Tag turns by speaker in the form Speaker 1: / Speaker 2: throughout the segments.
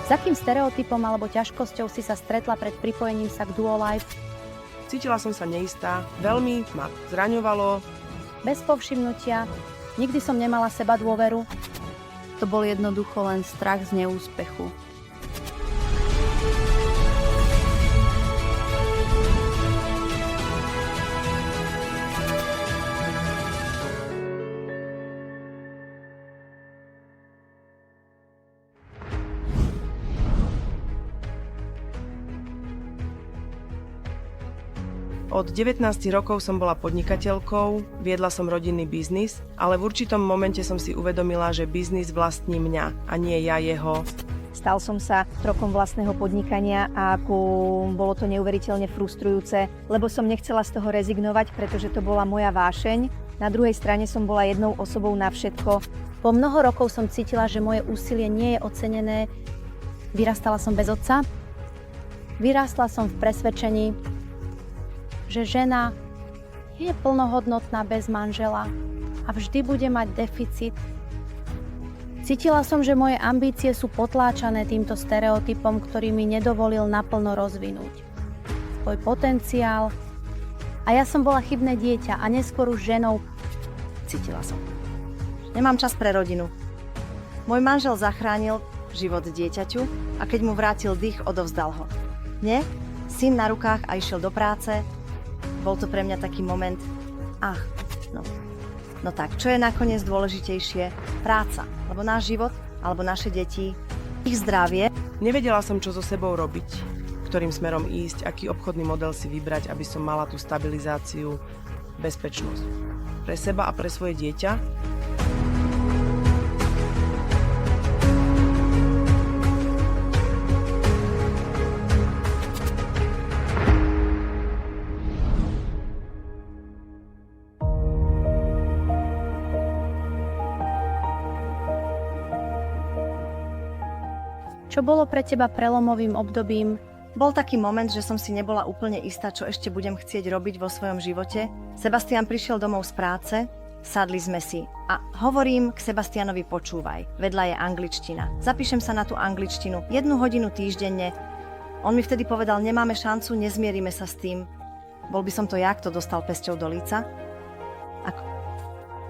Speaker 1: S akým stereotypom alebo ťažkosťou si sa stretla pred pripojením sa k Duolife?
Speaker 2: Cítila som sa neistá, veľmi ma zraňovalo.
Speaker 1: Bez povšimnutia, nikdy som nemala seba dôveru. To bol jednoducho len strach z neúspechu.
Speaker 2: Od 19 rokov som bola podnikateľkou, viedla som rodinný biznis, ale v určitom momente som si uvedomila, že biznis vlastní mňa a nie ja jeho.
Speaker 3: Stal som sa rokom vlastného podnikania a bolo to neuveriteľne frustrujúce, lebo som nechcela z toho rezignovať, pretože to bola moja vášeň. Na druhej strane som bola jednou osobou na všetko.
Speaker 1: Po mnoho rokov som cítila, že moje úsilie nie je ocenené. Vyrastala som bez otca. Vyrástla som v presvedčení, že žena je plnohodnotná bez manžela a vždy bude mať deficit. Cítila som, že moje ambície sú potláčané týmto stereotypom, ktorý mi nedovolil naplno rozvinúť svoj potenciál. A ja som bola chybné dieťa a neskôr už ženou.
Speaker 3: Cítila som. Nemám čas pre rodinu. Môj manžel zachránil život dieťaťu a keď mu vrátil dých, odovzdal ho. Nie? Syn na rukách a išiel do práce. Bol to pre mňa taký moment, no tak, čo je nakoniec dôležitejšie? Práca, alebo náš život, alebo naše deti, ich zdravie.
Speaker 2: Nevedela som, čo so sebou robiť, ktorým smerom ísť, aký obchodný model si vybrať, aby som mala tú stabilizáciu, bezpečnosť. Pre seba a pre svoje dieťa.
Speaker 1: Čo bolo pre teba prelomovým obdobím?
Speaker 3: Bol taký moment, že som si nebola úplne istá, čo ešte budem chcieť robiť vo svojom živote. Sebastian prišiel domov z práce, sadli sme si a hovorím k Sebastianovi: počúvaj, vedľa je angličtina. Zapíšem sa na tú angličtinu 1 hodinu týždenne. On mi vtedy povedal: nemáme šancu, nezmierime sa s tým. Bol by som to ja, kto dostal pesťou do líca? Ako?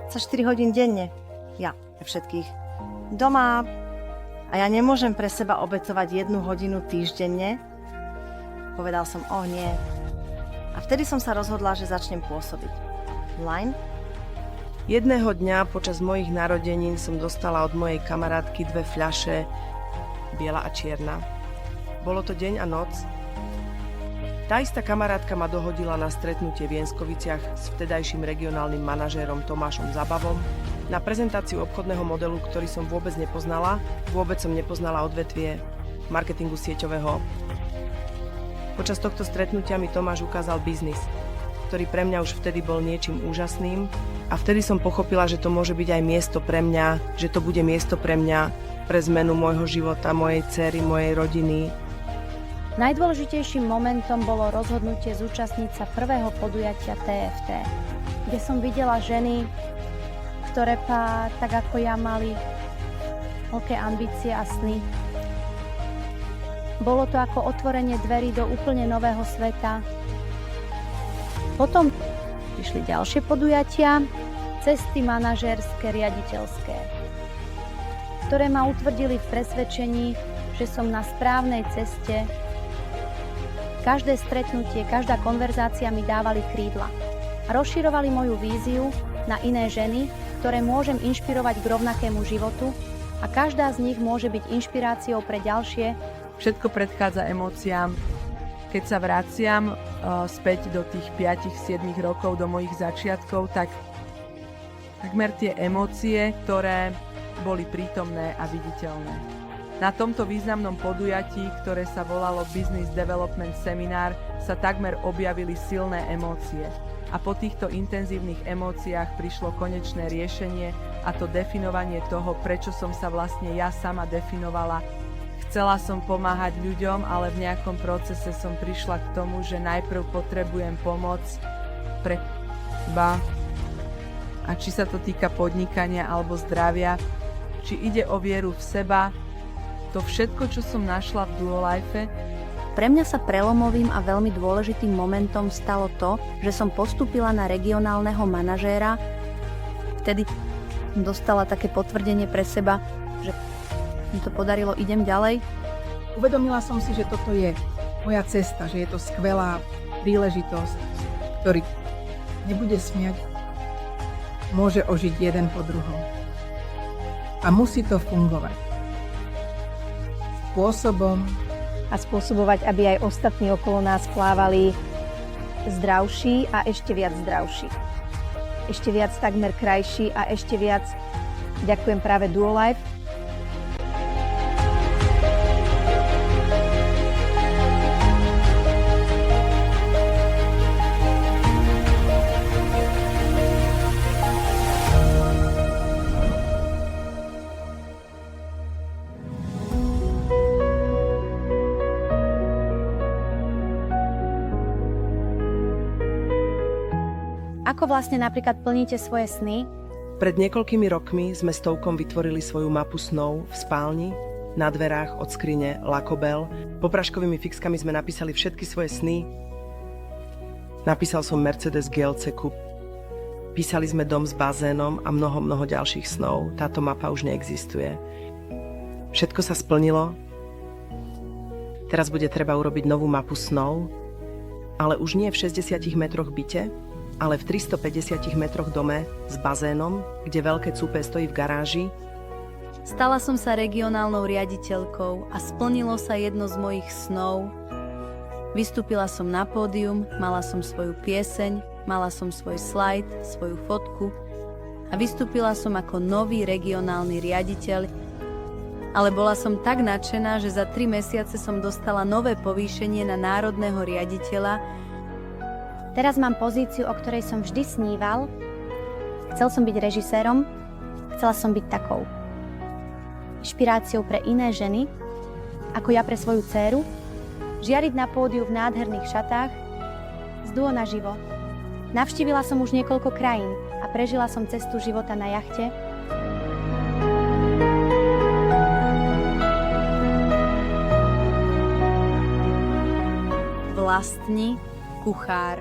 Speaker 3: Za 4 hodín denne. Ja, pre všetkých. Doma. A ja nemôžem pre seba obetovať 1 hodinu týždenne. Povedal som: nie. A vtedy som sa rozhodla, že začnem pôsobiť. Line?
Speaker 2: Jedného dňa počas mojich narodenín som dostala od mojej kamarátky 2 fľaše, biela a čierna. Bolo to deň a noc. Tá istá kamarátka ma dohodila na stretnutie v Jenskoviciach s vtedajším regionálnym manažérom Tomášom Zabavom na prezentáciu obchodného modelu, ktorý som vôbec nepoznala. Vôbec som nepoznala odvetvie marketingu sieťového. Počas tohto stretnutia mi Tomáš ukázal biznis, ktorý pre mňa už vtedy bol niečím úžasným a vtedy som pochopila, že to môže byť aj miesto pre mňa, že to bude miesto pre mňa, pre zmenu môjho života, mojej dcery, mojej rodiny.
Speaker 1: Najdôležitejším momentom bolo rozhodnutie zúčastniť sa prvého podujatia TFT, kde som videla ženy, ktoré tak ako ja mali veľké ambície a sny. Bolo to ako otvorenie dverí do úplne nového sveta. Potom prišli ďalšie podujatia, cesty manažérske, riaditeľské, ktoré ma utvrdili v presvedčení, že som na správnej ceste. Každé stretnutie, každá konverzácia mi dávali krídla a rozširovali moju víziu na iné ženy, ktoré môžem inšpirovať k rovnakému životu a každá z nich môže byť inšpiráciou pre ďalšie.
Speaker 4: Všetko predchádza emóciám. Keď sa vraciam späť do tých 5-7 rokov, do mojich začiatkov, tak takmer tie emócie, ktoré boli prítomné a viditeľné. Na tomto významnom podujatí, ktoré sa volalo Business Development Seminar, sa takmer objavili silné emócie. A po týchto intenzívnych emóciách prišlo konečné riešenie, a to definovanie toho, prečo som sa vlastne ja sama definovala. Chcela som pomáhať ľuďom, ale v nejakom procese som prišla k tomu, že najprv potrebujem pomoc pre seba. A či sa to týka podnikania alebo zdravia, či ide o vieru v seba, to všetko, čo som našla v Duolife,
Speaker 1: Pre mňa sa prelomovým a veľmi dôležitým momentom stalo to, že som postúpila na regionálneho manažéra. Vtedy dostala také potvrdenie pre seba, že mi to podarilo, idem ďalej.
Speaker 5: Uvedomila som si, že toto je moja cesta, že je to skvelá príležitosť, ktorý nebude smiať, môže ožiť jeden po druhom. A musí to fungovať spôsobom,
Speaker 1: A spôsobovať, aby aj ostatní okolo nás plávali zdravší a ešte viac zdravší. Ešte viac takmer krajší a ešte viac ďakujem práve Duolife. Ako vlastne napríklad plníte svoje sny?
Speaker 2: Pred niekoľkými rokmi sme s Toukom vytvorili svoju mapu snov v spálni, na dverách od skrine Lakobel. Popraškovými fixkami sme napísali všetky svoje sny. Napísal som Mercedes GLC Coupe. Písali sme dom s bazénom a mnoho ďalších snov. Táto mapa už neexistuje. Všetko sa splnilo. Teraz bude treba urobiť novú mapu snov, ale už nie v 60 metroch byte, ale v 350 metroch dome s bazénom, kde veľké cupé stojí v garáži.
Speaker 1: Stala som sa regionálnou riaditeľkou a splnilo sa jedno z mojich snov. Vystúpila som na pódium, mala som svoju pieseň, mala som svoj slajd, svoju fotku a vystúpila som ako nový regionálny riaditeľ, ale bola som tak nadšená, že za 3 mesiace som dostala nové povýšenie na národného riaditeľa.
Speaker 6: Teraz mám pozíciu, o ktorej som vždy sníval. Chcel som byť režisérom, chcela som byť takou inšpiráciou pre iné ženy, ako ja pre svoju dcéru, žiariť na pódiu v nádherných šatách, z duo naživo. Navštívila som už niekoľko krajín a prežila som cestu života na jachte.
Speaker 1: Vlastní kuchár.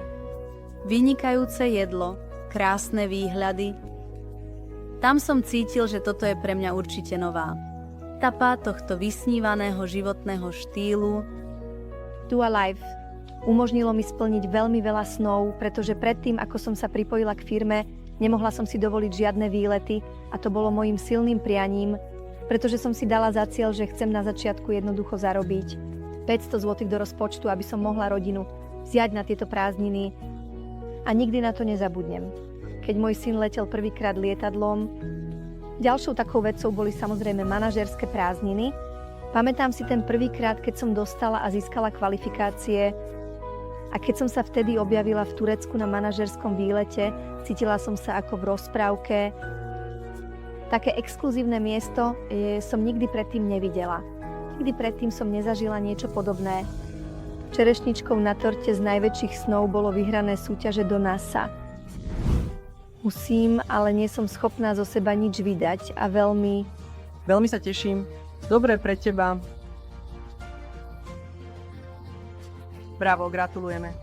Speaker 1: Vynikajúce jedlo, krásne výhľady. Tam som cítil, že toto je pre mňa určite nová etapa tohto vysnívaného životného štýlu.
Speaker 7: Duolife umožnilo mi splniť veľmi veľa snov, pretože predtým, ako som sa pripojila k firme, nemohla som si dovoliť žiadne výlety a to bolo mojím silným prianím, pretože som si dala za cieľ, že chcem na začiatku jednoducho zarobiť 500 zł do rozpočtu, aby som mohla rodinu vziať na tieto prázdniny. A nikdy na to nezabudnem. Keď môj syn letel prvýkrát lietadlom, ďalšou takou vecou boli samozrejme manažérske prázdniny. Pamätám si ten prvýkrát, keď som dostala a získala kvalifikácie a keď som sa vtedy objavila v Turecku na manažérskom výlete, cítila som sa ako v rozprávke. Také exkluzívne miesto som nikdy predtým nevidela. Nikdy predtým som nezažila niečo podobné. Čerešničkou na torte z najväčších snov bolo vyhrané súťaže do NASA. Musím, ale nie som schopná zo seba nič vydať a veľmi...
Speaker 4: Veľmi sa teším. Dobre pre teba. Bravo, gratulujeme.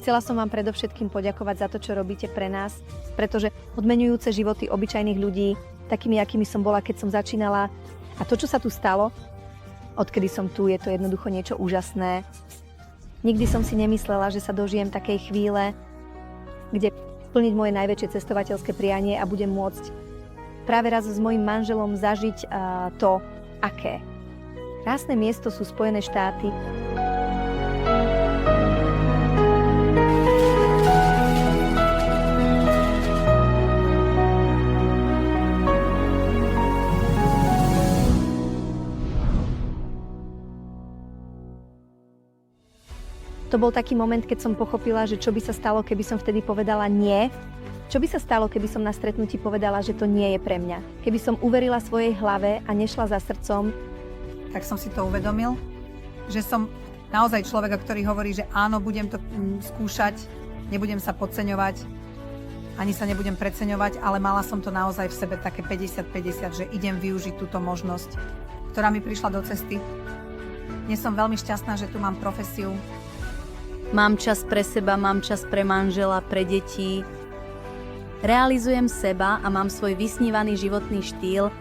Speaker 7: Chcela som vám predovšetkým poďakovať za to, čo robíte pre nás, pretože odmeňujúce životy obyčajných ľudí, takými, akými som bola, keď som začínala, a to, čo sa tu stalo, odkedy som tu, je to jednoducho niečo úžasné. Nikdy som si nemyslela, že sa dožijem takej chvíle, kde splniť moje najväčšie cestovateľské prianie a budem môcť práve raz s mojím manželom zažiť to, aké. Krásne miesto sú Spojené štáty. To bol taký moment, keď som pochopila, že čo by sa stalo, keby som vtedy povedala nie. Čo by sa stalo, keby som na stretnutí povedala, že to nie je pre mňa. Keby som uverila svojej hlave a nešla za srdcom.
Speaker 8: Tak som si to uvedomil, že som naozaj človek, ktorý hovorí, že áno, budem to skúšať, nebudem sa podceňovať, ani sa nebudem preceňovať, ale mala som to naozaj v sebe také 50-50, že idem využiť túto možnosť ktorá mi prišla do cesty. Dnes som veľmi šťastná, že tu mám profesiu.
Speaker 9: Mám čas pre seba, mám čas pre manžela, pre deti. Realizujem seba a mám svoj vysnívaný životný štýl.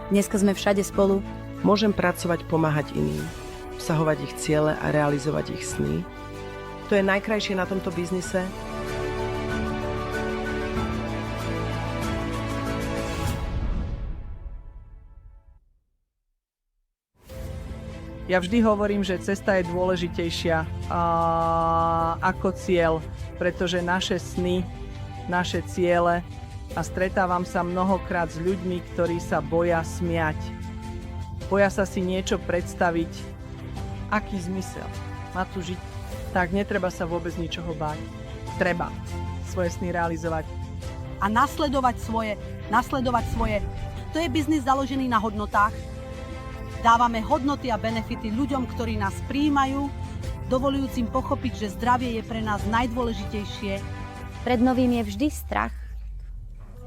Speaker 9: Dneska sme všade spolu.
Speaker 2: Môžem pracovať, pomáhať iným, vsahovať ich ciele a realizovať ich sny. To je najkrajšie na tomto biznise.
Speaker 10: Ja vždy hovorím, že cesta je dôležitejšia ako cieľ, pretože naše sny, naše ciele a stretávam sa mnohokrát s ľuďmi, ktorí sa boja smiať. Boja sa si niečo predstaviť, aký zmysel má tu žiť. Tak netreba sa vôbec ničoho báť. Treba svoje sny realizovať.
Speaker 11: A nasledovať svoje. To je biznis založený na hodnotách. Dávame hodnoty a benefity ľuďom, ktorí nás prijímajú, dovolujúcim pochopiť, že zdravie je pre nás najdôležitejšie.
Speaker 6: Pred novým je vždy strach.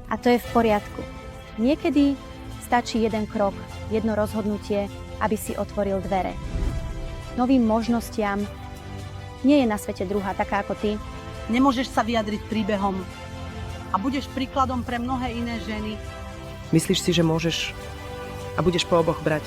Speaker 6: A to je v poriadku. Niekedy stačí jeden krok, jedno rozhodnutie, aby si otvoril dvere. Novým možnostiam nie je na svete druhá taká ako ty.
Speaker 11: Nemôžeš sa vyjadriť príbehom a budeš príkladom pre mnohé iné ženy.
Speaker 2: Myslíš si, že môžeš a budeš po oboch brať?